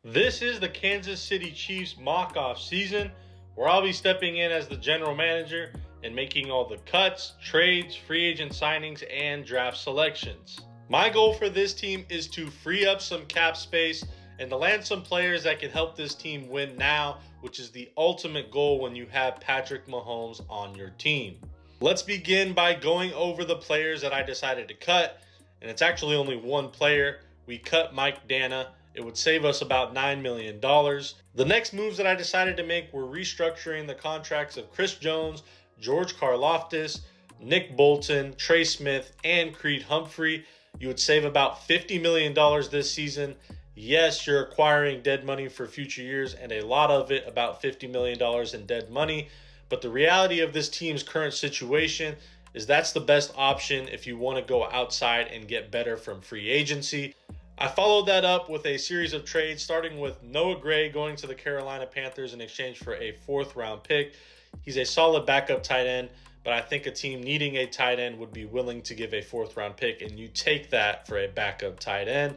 This is the Kansas City Chiefs mock-off season, where I'll be stepping in as the general manager and making all the cuts, trades, free agent signings, and draft selections. My goal for this team is to free up some cap space and to land some players that can help this team win now, which is the ultimate goal when you have Patrick Mahomes on your team. Let's begin by going over the players that I decided to cut, and it's actually only one player. We cut Mike Danna. It would save us about $9 million. The next moves that I decided to make were restructuring the contracts of Chris Jones, George Karlaftis, Nick Bolton, Trey Smith, and Creed Humphrey. You would save about $50 million this season. Yes, you're acquiring dead money for future years, and a lot of it, about $50 million in dead money. But the reality of this team's current situation is that's the best option if you want to go outside and get better from free agency. I followed that up with a series of trades, starting with Noah Gray going to the Carolina Panthers in exchange for a 4th-round pick. He's a solid backup tight end, but I think a team needing a tight end would be willing to give a 4th-round pick, and you take that for a backup tight end.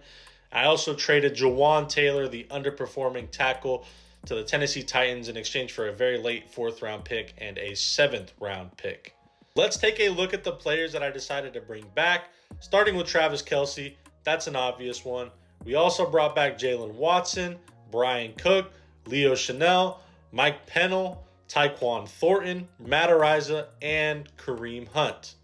I also traded Jawaan Taylor, the underperforming tackle, to the Tennessee Titans in exchange for a very late 4th-round pick and a 7th-round pick. Let's take a look at the players that I decided to bring back, starting with Travis Kelce. That's an obvious one. We also brought back Jalen Watson, Brian Cook, Leo Chanel, Mike Pennell, Tyquan Thornton, Matt Araiza, and Kareem Hunt.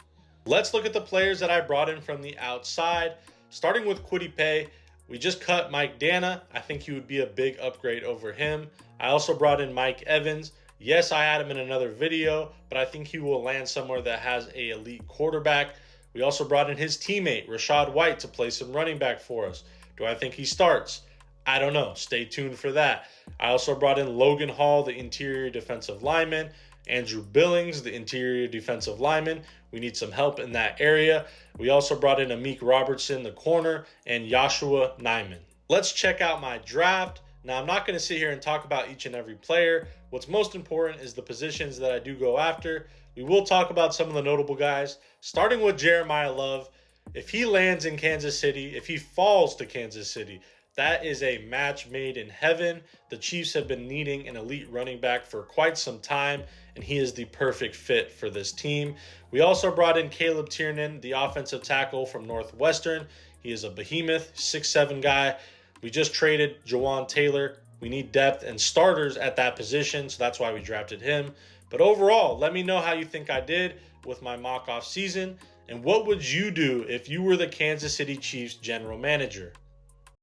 Let's look at the players that I brought in from the outside, starting with Kwity Paye. We just cut Mike Danna. I think he would be a big upgrade over him. I also brought in Mike Evans. Yes, I had him in another video, but I think he will land somewhere that has an elite quarterback. We also brought in his teammate, Rachaad White, to play some running back for us. Do I think he starts? I don't know. Stay tuned for that. I also brought in Logan Hall, the interior defensive lineman, Andrew Billings, the interior defensive lineman. We need some help in that area. We also brought in Amik Robertson, the corner, and Joshua Nijman. Let's check out my draft. Now, I'm not going to sit here and talk about each and every player. What's most important is the positions that I do go after. We will talk about some of the notable guys, starting with Jeremiah Love. If he lands in Kansas City, if he falls to Kansas City, that is a match made in heaven. The Chiefs have been needing an elite running back for quite some time, and he is the perfect fit for this team. We also brought in Caleb Tiernan, the offensive tackle from Northwestern. He is a behemoth, 6'7" guy. We just traded Jawaan Taylor. We need depth and starters at that position, so that's why we drafted him. But overall, let me know how you think I did with my mock-off season, and what would you do if you were the Kansas City Chiefs general manager?